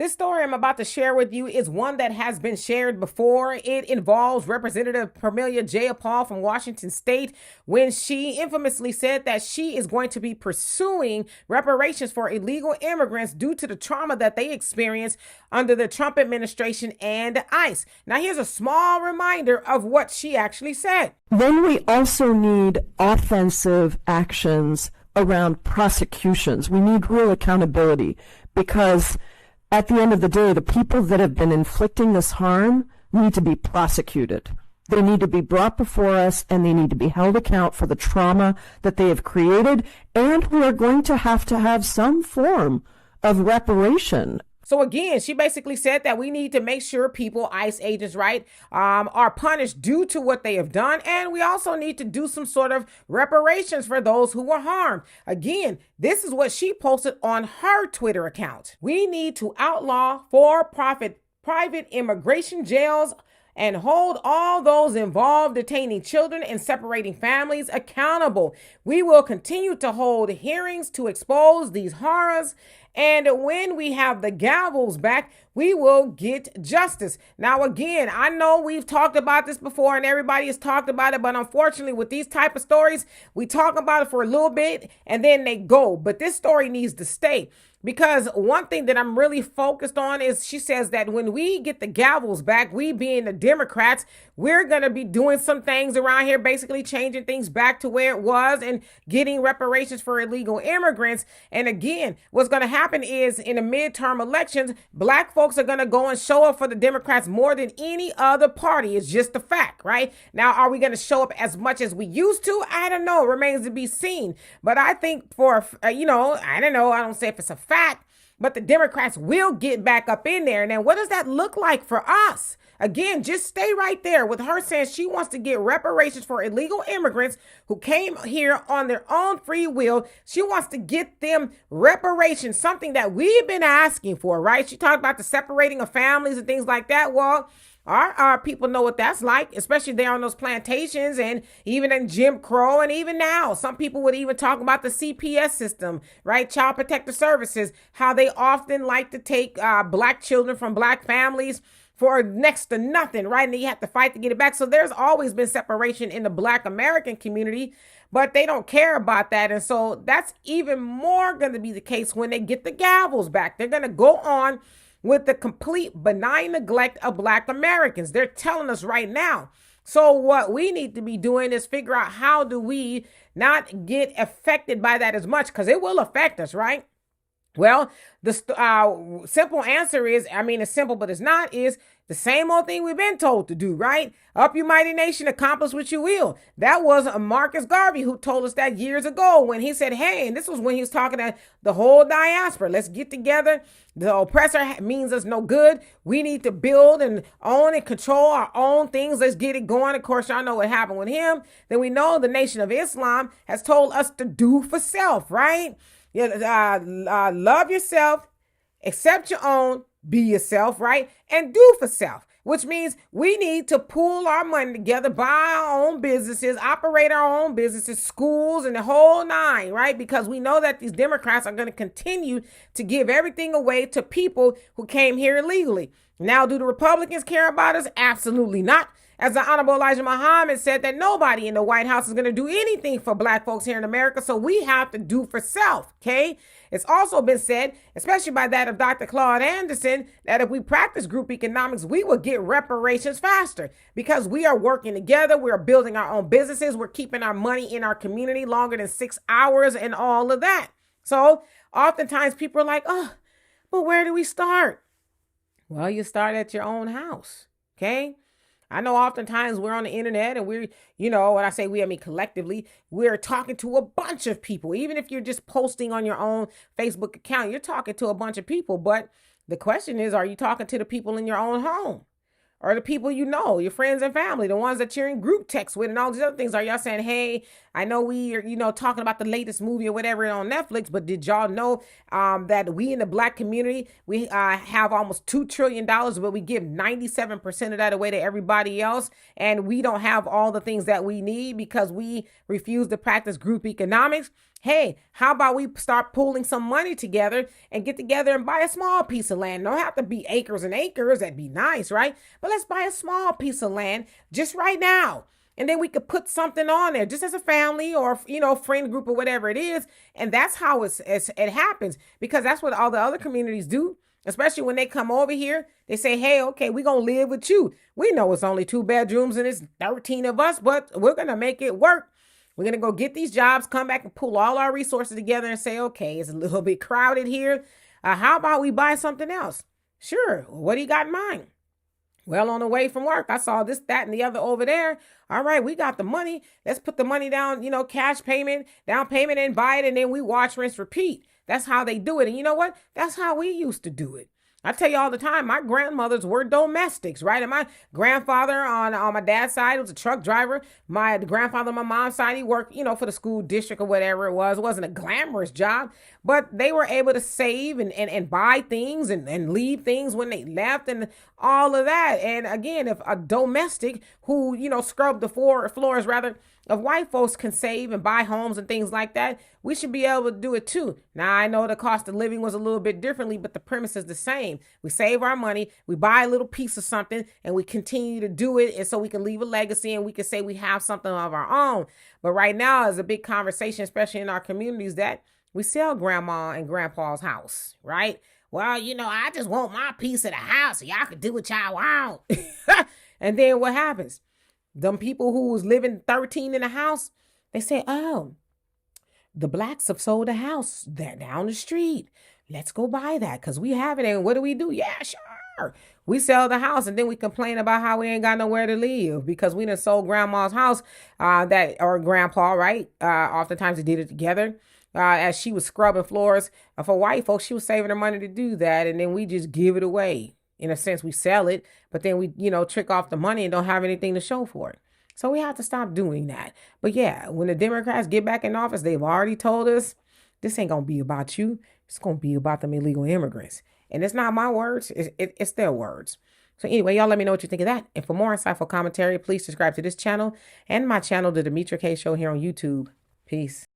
This story I'm about to share with you is one that has been shared before. It involves Representative Pamelia Jayapal from Washington State when she infamously said that she is going to be pursuing reparations for illegal immigrants due to the trauma that they experienced under the Trump administration and ICE. Now, here's a small reminder of what she actually said. Then we also need offensive actions around prosecutions. We need real accountability because at the end of the day, the people that have been inflicting this harm need to be prosecuted. They need to be brought before us and they need to be held account for the trauma that they have created. And we are going to have some form of reparation. So again, she basically said that we need to make sure people, ICE agents, right, are punished due to what they have done. And we also need to do some sort of reparations for those who were harmed. Again, this is what she posted on her Twitter account. We need to outlaw for-profit private immigration jails and hold all those involved detaining children and separating families accountable. We will continue to hold hearings to expose these horrors. And when we have the gavels back, we will get justice. Now, again, I know we've talked about this before and everybody has talked about it, but unfortunately with these type of stories, we talk about it for a little bit and then they go. But this story needs to stay. Because one thing that I'm really focused on is she says that when we get the gavels back, we being the Democrats, we're going to be doing some things around here, basically changing things back to where it was and getting reparations for illegal immigrants. And again, what's going to happen is in the midterm elections, black folks are going to go and show up for the Democrats more than any other party. It's just a fact, right? Now, are we going to show up as much as we used to? I don't know. It remains to be seen. But I think for, I don't know. I don't say if it's a fact, but the Democrats will get back up in there. And then what does that look like for us? Again, just stay right there with her saying she wants to get reparations for illegal immigrants who came here on their own free will. She wants to get them reparations, something that we've been asking for, right? She talked about the separating of families and things like that. Well, our people know what that's like, especially there on those plantations and even in Jim Crow. And even now, some people would even talk about the CPS system, right? Child Protective Services, how they often like to take black children from black families for next to nothing, right? And you have to fight to get it back. So there's always been separation in the Black American community, but they don't care about that. And so that's even more going to be the case when they get the gavels back. They're going to go on with the complete benign neglect of Black Americans. They're telling us right now. So what we need to be doing is figure out how do we not get affected by that as much, because it will affect us, right? Well, the simple answer is, it's simple, but it's not, is the same old thing we've been told to do, right? Up you mighty nation, accomplish what you will. That was Marcus Garvey who told us that years ago when he said, hey, and this was when he was talking to the whole diaspora. Let's get together. The oppressor means us no good. We need to build and own and control our own things. Let's get it going. Of course, y'all know what happened with him. Then we know the Nation of Islam has told us to do for self, right? Love yourself, accept your own, be yourself, right? And do for self, which means we need to pool our money together, buy our own businesses, operate our own businesses, schools, and the whole nine, right? Because we know that these Democrats are going to continue to give everything away to people who came here illegally. Now, do the Republicans care about us? Absolutely not. As the Honorable Elijah Muhammad said, that nobody in the White House is going to do anything for black folks here in America. So we have to do for self. Okay. It's also been said, especially by that of Dr. Claude Anderson, that if we practice group economics, we will get reparations faster because we are working together. We're building our own businesses. We're keeping our money in our community longer than 6 hours and all of that. So oftentimes people are like, oh, but where do we start? Well, you start at your own house. Okay. I know oftentimes we're on the internet and we're, when I say we, I mean collectively, we're talking to a bunch of people. Even if you're just posting on your own Facebook account, you're talking to a bunch of people. But the question is, are you talking to the people in your own home? Or the people you know, your friends and family, the ones that you're in group text with and all these other things? Are y'all saying, hey, I know we are, talking about the latest movie or whatever on Netflix, but did y'all know that we in the black community, we have almost $2 trillion, but we give 97% of that away to everybody else. And we don't have all the things that we need because we refuse to practice group economics. Hey, how about we start pooling some money together and get together and buy a small piece of land? Don't have to be acres and acres. That'd be nice, right? But let's buy a small piece of land just right now. And then we could put something on there just as a family or, friend group or whatever it is. And that's how it happens, because that's what all the other communities do. Especially when they come over here, they say, hey, okay, we're going to live with you. We know it's only 2 bedrooms and it's 13 of us, but we're going to make it work. We're going to go get these jobs, come back and pull all our resources together and say, okay, it's a little bit crowded here. How about we buy something else? Sure. What do you got in mind? Well, on the way from work, I saw this, that, and the other over there. All right, we got the money. Let's put the money down, cash payment, down payment, and buy it. And then we watch, rinse, repeat. That's how they do it. And you know what? That's how we used to do it. I tell you all the time, my grandmothers were domestics, right? And my grandfather on my dad's side was a truck driver. My grandfather on my mom's side, he worked, for the school district or whatever it was. It wasn't a glamorous job, but they were able to save and buy things and leave things when they left and all of that. And again, if a domestic who, scrubbed the floors rather, if white folks can save and buy homes and things like that, we should be able to do it too. Now, I know the cost of living was a little bit differently, but the premise is the same. We save our money, we buy a little piece of something, and we continue to do it, and so we can leave a legacy and we can say we have something of our own. But right now is a big conversation, especially in our communities, that we sell grandma and grandpa's house, right? Well, I just want my piece of the house so y'all can do what y'all want. And then what happens? Them people who was living 13 in a house, they say, oh, the blacks have sold a house there down the street. Let's go buy that because we have it. And what do? Yeah, sure. We sell the house and then we complain about how we ain't got nowhere to live because we done sold grandma's house or grandpa, right? Oftentimes they did it together. As she was scrubbing floors for white folks, she was saving her money to do that. And then we just give it away. In a sense, we sell it, but then we, trick off the money and don't have anything to show for it. So we have to stop doing that. But yeah, when the Democrats get back in office, they've already told us this ain't going to be about you. It's going to be about them illegal immigrants. And it's not my words. It's their words. So anyway, y'all let me know what you think of that. And for more insightful commentary, please subscribe to this channel and my channel, The Demetra Kaye Show here on YouTube. Peace.